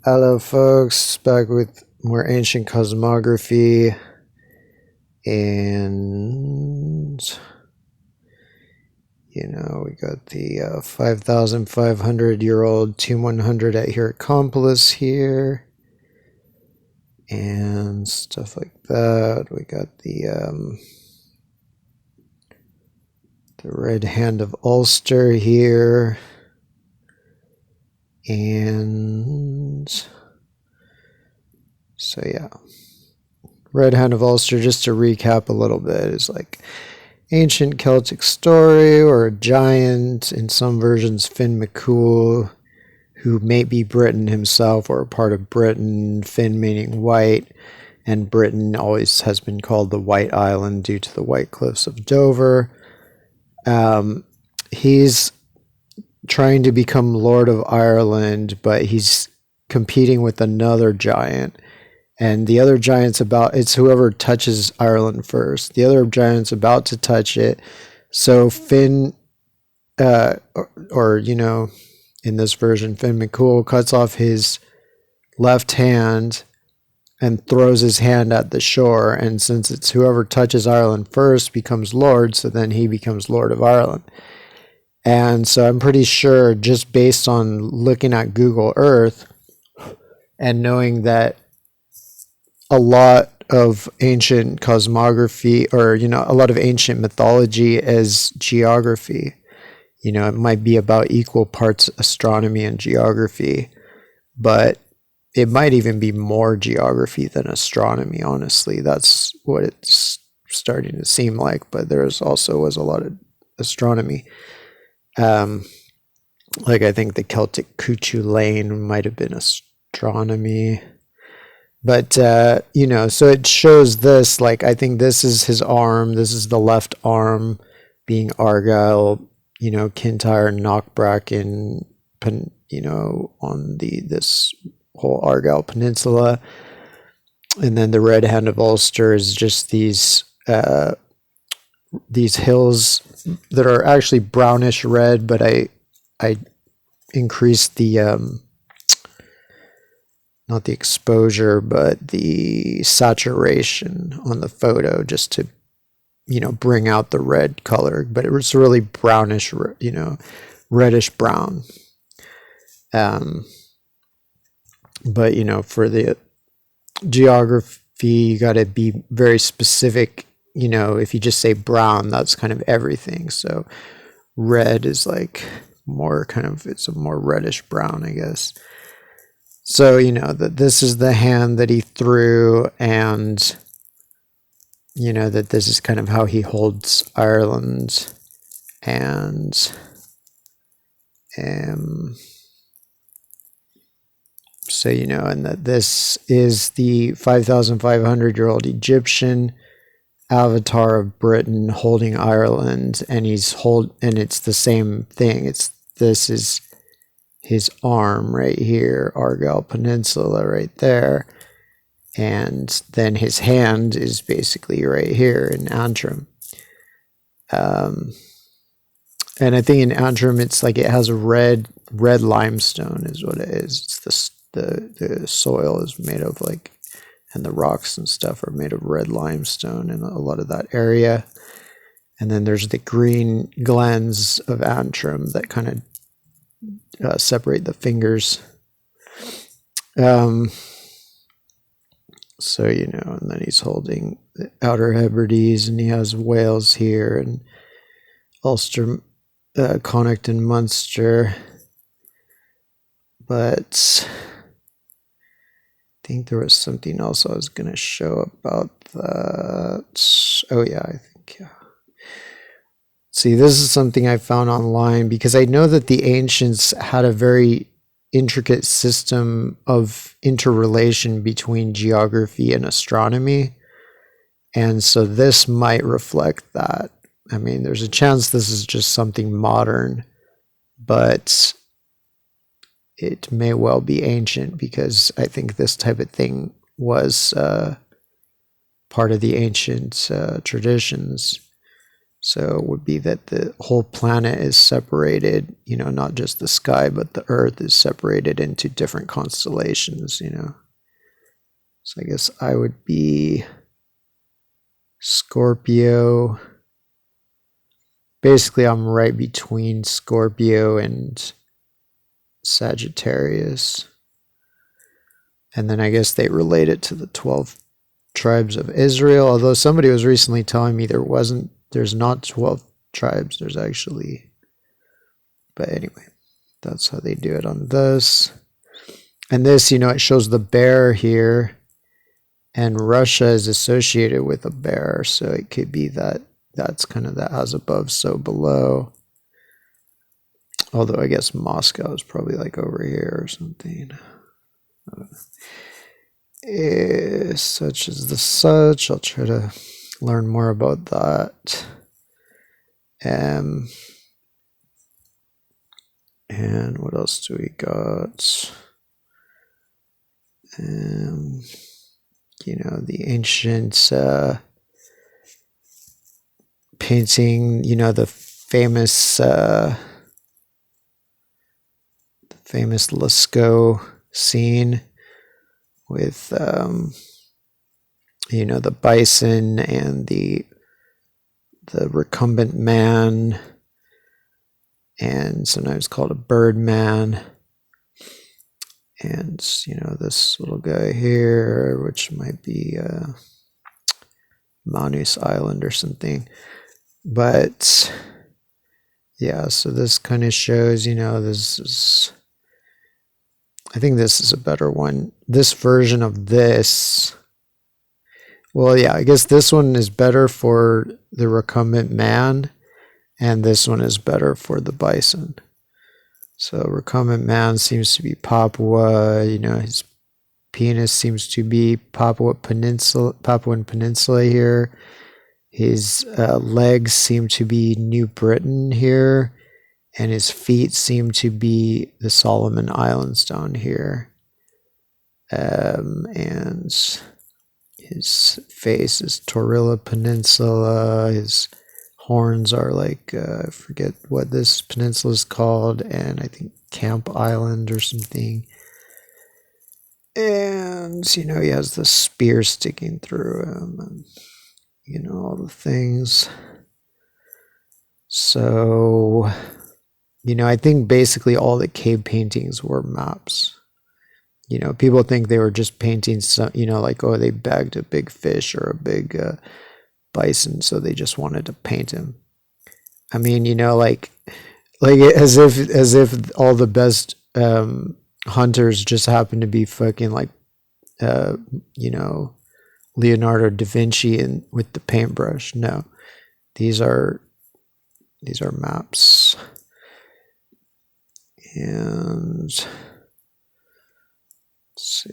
Hello, folks. Back with more ancient cosmography, and we got the 5,500-year-old Tomb 100 at Hierakonpolis here, and stuff like that. We got the Red Hand of Ulster here. And so yeah, Red Hand of Ulster, just to recap a little bit, is like ancient Celtic story or a giant, in some versions Finn McCool, who may be Britain himself or a part of Britain, Finn meaning white, and Britain always has been called the White Island due to the White Cliffs of Dover. He's trying to become Lord of Ireland, but he's competing with another giant. And the other giant's it's whoever touches Ireland first. The other giant's about to touch it. So Finn, in this version, Finn McCool cuts off his left hand and throws his hand at the shore. And since it's whoever touches Ireland first becomes Lord, so then he becomes Lord of Ireland. And so I'm pretty sure, just based on looking at Google Earth and knowing that a lot of ancient cosmography, or a lot of ancient mythology is geography. It might be about equal parts astronomy and geography, but it might even be more geography than astronomy, honestly. That's what it's starting to seem like, but was a lot of astronomy. I think the Celtic Cuchulainn Lane might have been astronomy. But, so it shows this, I think this is his arm. This is the left arm being Argyll, Kintyre, Knockbracken, on this whole Argyll Peninsula. And then the Red Hand of Ulster is just these hills that are actually brownish red, but I increased the not the exposure but the saturation on the photo just to bring out the red color, but it was really brownish, reddish brown. But for the geography, you got to be very specific. If you just say brown, that's kind of everything. So red is more it's a more reddish brown, I guess. So, that this is the hand that he threw, and, that this is kind of how he holds Ireland. And, so, and that this is the 5,500-year-old Egyptian avatar of Britain holding Ireland, and and it's the same thing. This is his arm right here, Argyll Peninsula right there, and then his hand is basically right here in Antrim. And I think in Antrim it's it has a red limestone is what it is. It's the soil is made of and the rocks and stuff are made of red limestone in a lot of that area. And then there's the green glens of Antrim that kind of separate the fingers. So, and then he's holding the Outer Hebrides, and he has Wales here, and Ulster, Connacht, and Munster. But I think there was something else I was going to show about that. Oh, yeah, I think, yeah. See, this is something I found online because I know that the ancients had a very intricate system of interrelation between geography and astronomy. And so this might reflect that. I mean, there's a chance this is just something modern, but it may well be ancient, because I think this type of thing was part of the ancient traditions. So it would be that the whole planet is separated, you know, not just the sky, but the earth is separated into different constellations, you know. So I guess I would be Scorpio. Basically, I'm right between Scorpio and Sagittarius. And then I guess they relate it to the 12 tribes of Israel, although somebody was recently telling me there's not 12 tribes, there's actually, but anyway, that's how they do it on this. And this, you know, it shows the bear here, and Russia is associated with a bear, so it could be that that's kind of the as above, so below. Although I guess Moscow is probably like over here or something. Such as the such. I'll try to learn more about that. And what else do we got? You know, the ancient painting, you know, the famous Lascaux scene with you know, the bison and the recumbent man, and sometimes called a bird man, and you know, this little guy here, which might be Manus Island or something. But yeah, so this kind of shows, you know, I think this is a better one. This version of this, well, yeah, I guess this one is better for the recumbent man, and this one is better for the bison. So recumbent man seems to be Papua, you know, his penis seems to be Papuan Peninsula here. His legs seem to be New Britain here, and his feet seem to be the Solomon Islands down here. And his face is Torilla Peninsula. His horns are like, I forget what this peninsula is called, and I think Camp Island or something. And, you know, he has the spear sticking through him, and, you know, all the things. So, you know, I think basically all the cave paintings were maps. You know, people think they were just painting some, you know, like, oh, they bagged a big fish or a big bison, so they just wanted to paint him. I mean, you know, like as if all the best hunters just happen to be fucking like, you know, Leonardo da Vinci and with the paintbrush. No, these are maps. And let's see.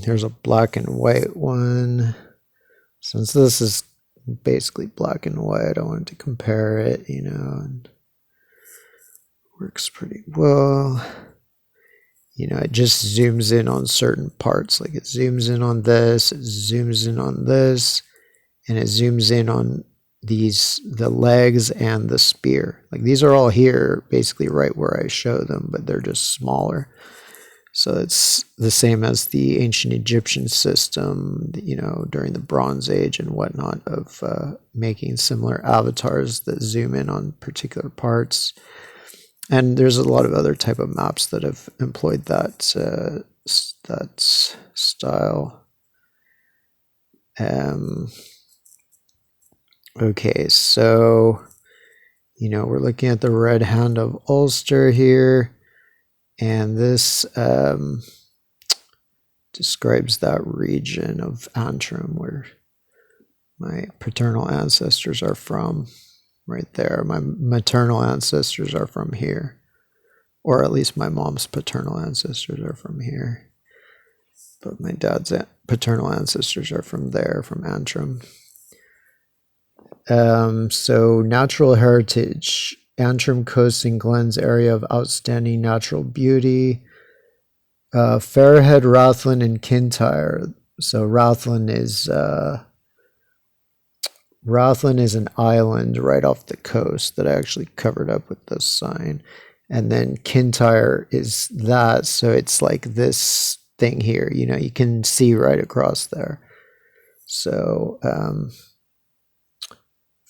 Here's a black and white one. Since this is basically black and white, I wanted to compare it, you know, and works pretty well. You know, it just zooms in on certain parts. Like it zooms in on this, it zooms in on this, and it zooms in on the legs and the spear. Like these are all here basically right where I show them, but they're just smaller. So it's the same as the ancient Egyptian system, you know, during the Bronze Age and whatnot, of making similar avatars that zoom in on particular parts. And there's a lot of other type of maps that have employed that style. Okay, so, you know, we're looking at the Red Hand of Ulster here. And this describes that region of Antrim where my paternal ancestors are from, right there. My maternal ancestors are from here, or at least my mom's paternal ancestors are from here. But my dad's paternal ancestors are from there, from Antrim. So natural heritage. Antrim Coast and Glens area of outstanding natural beauty. Fairhead, Rathlin, and Kintyre. So Rathlin is an island right off the coast that I actually covered up with this sign. And then Kintyre is that, so it's like this thing here, you know, you can see right across there. So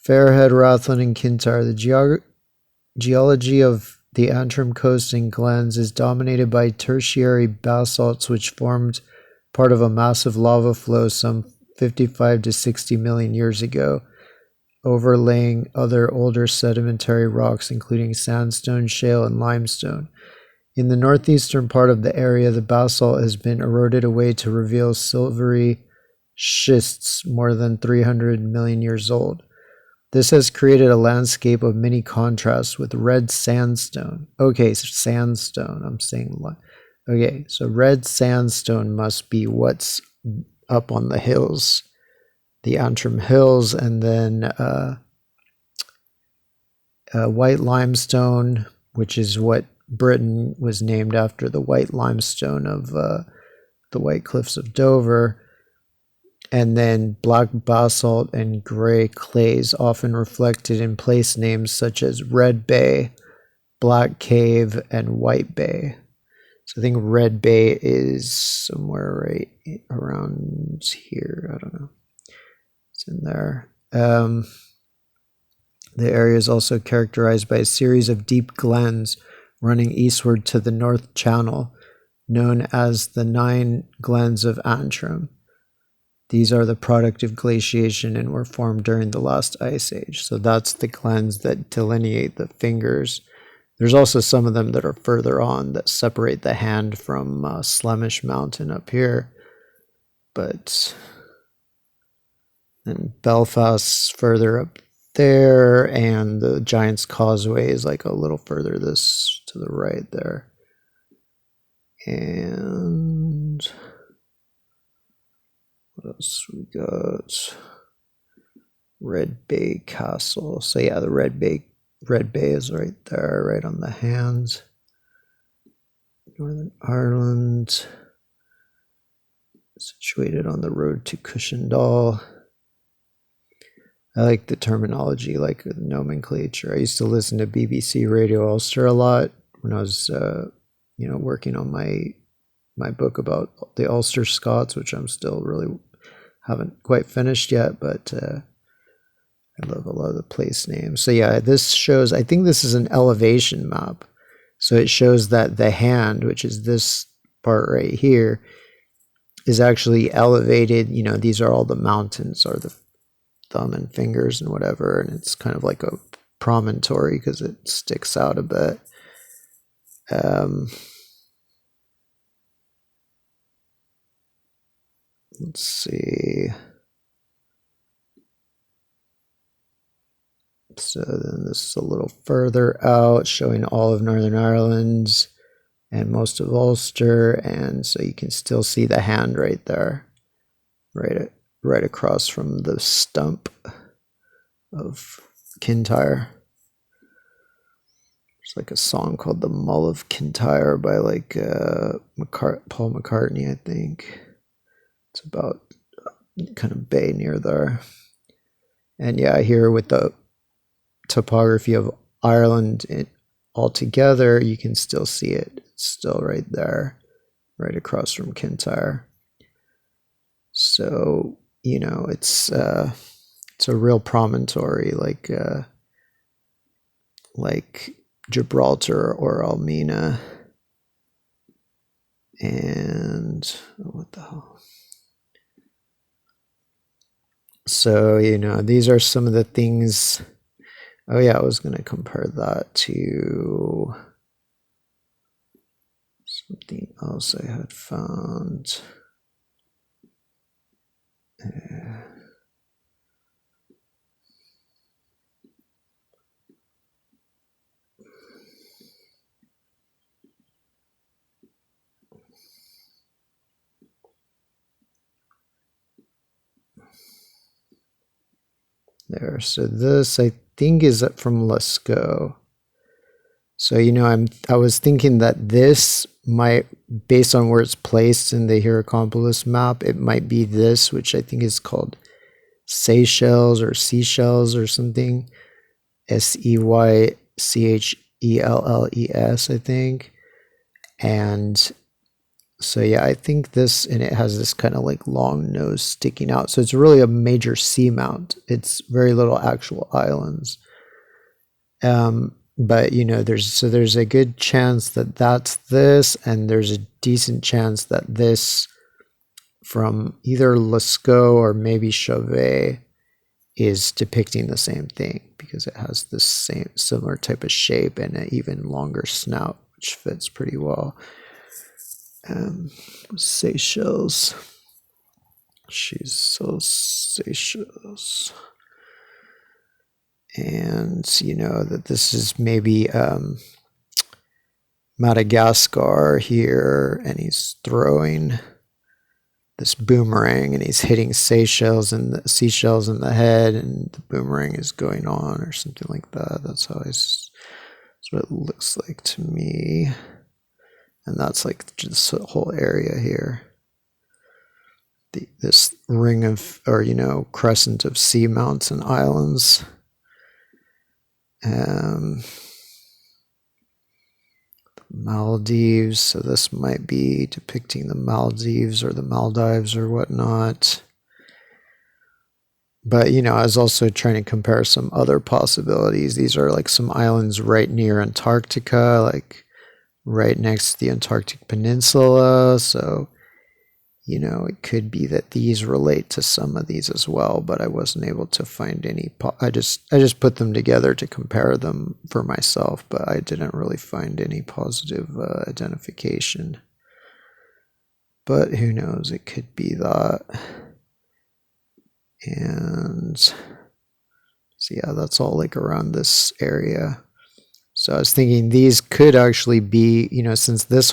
Fairhead, Rathlin, and Kintyre. The geology of the Antrim coast and glens is dominated by tertiary basalts which formed part of a massive lava flow some 55 to 60 million years ago, overlaying other older sedimentary rocks including sandstone, shale, and limestone. In the northeastern part of the area, the basalt has been eroded away to reveal silvery schists more than 300 million years old. This has created a landscape of many contrasts with red sandstone. Okay, so sandstone, I'm saying. Okay, so red sandstone must be what's up on the hills, the Antrim Hills, and then white limestone, which is what Britain was named after, the white limestone of the White Cliffs of Dover. And then black basalt and gray clays, often reflected in place names such as Red Bay, Black Cave, and White Bay. So I think Red Bay is somewhere right around here. I don't know. It's in there. The area is also characterized by a series of deep glens running eastward to the North Channel, known as the Nine Glens of Antrim. These are the product of glaciation and were formed during the last ice age. So that's the glens that delineate the fingers. There's also some of them that are further on that separate the hand from Slemish Mountain up here. But then Belfast's further up there, and the Giant's Causeway is like a little further this to the right there. And what else we got? Red Bay Castle. So yeah, the Red Bay is right there, right on the hands. Northern Ireland, situated on the road to Cushendall. I like the terminology, like the nomenclature. I used to listen to BBC Radio Ulster a lot when I was, working on my book about the Ulster Scots, which I'm still really haven't quite finished yet, but I love a lot of the place names. So yeah, this shows, I think this is an elevation map. So it shows that the hand, which is this part right here, is actually elevated. You know, these are all the mountains, or the thumb and fingers and whatever, and it's kind of like a promontory because it sticks out a bit. Let's see. So then this is a little further out, showing all of Northern Ireland and most of Ulster, and so you can still see the hand right there, right across from the stump of Kintyre. There's like a song called "The Mull of Kintyre" by like Paul McCartney, I think. It's about kind of bay near there. And yeah, here with the topography of Ireland altogether, you can still see it. It's still right there, right across from Kintyre. So, you know, it's a real promontory, like Gibraltar or Almina. And what the hell? So, you know, these are some of the things. Oh yeah, I was going to compare that to something else I had found. There, so this I think is from Lascaux. So, I was thinking that this might, based on where it's placed in the Hierakonpolis map, it might be this, which I think is called Seychelles or Seashells or something. Seychelles, I think. And so, yeah, I think this, and it has this kind of like long nose sticking out. So it's really a major seamount. It's very little actual islands. But there's a good chance that that's this, and there's a decent chance that this from either Lascaux or maybe Chauvet is depicting the same thing, because it has this same similar type of shape and an even longer snout, which fits pretty well. Seychelles. She's so Seychelles. And that this is maybe Madagascar here, and he's throwing this boomerang and he's hitting seashells in the head, and the boomerang is going on or something like that. That's what it looks like to me. And that's like just the whole area here. This ring of, or crescent of sea mounts and islands. Maldives, so this might be depicting the Maldives or the Maldives or whatnot. But I was also trying to compare some other possibilities. These are like some islands right near Antarctica, like right next to the Antarctic Peninsula. So it could be that these relate to some of these as well, but I wasn't able to find any. I just put them together to compare them for myself, but I didn't really find any positive identification. But who knows? It could be that. And so yeah, that's all like around this area. So I was thinking these could actually be, since this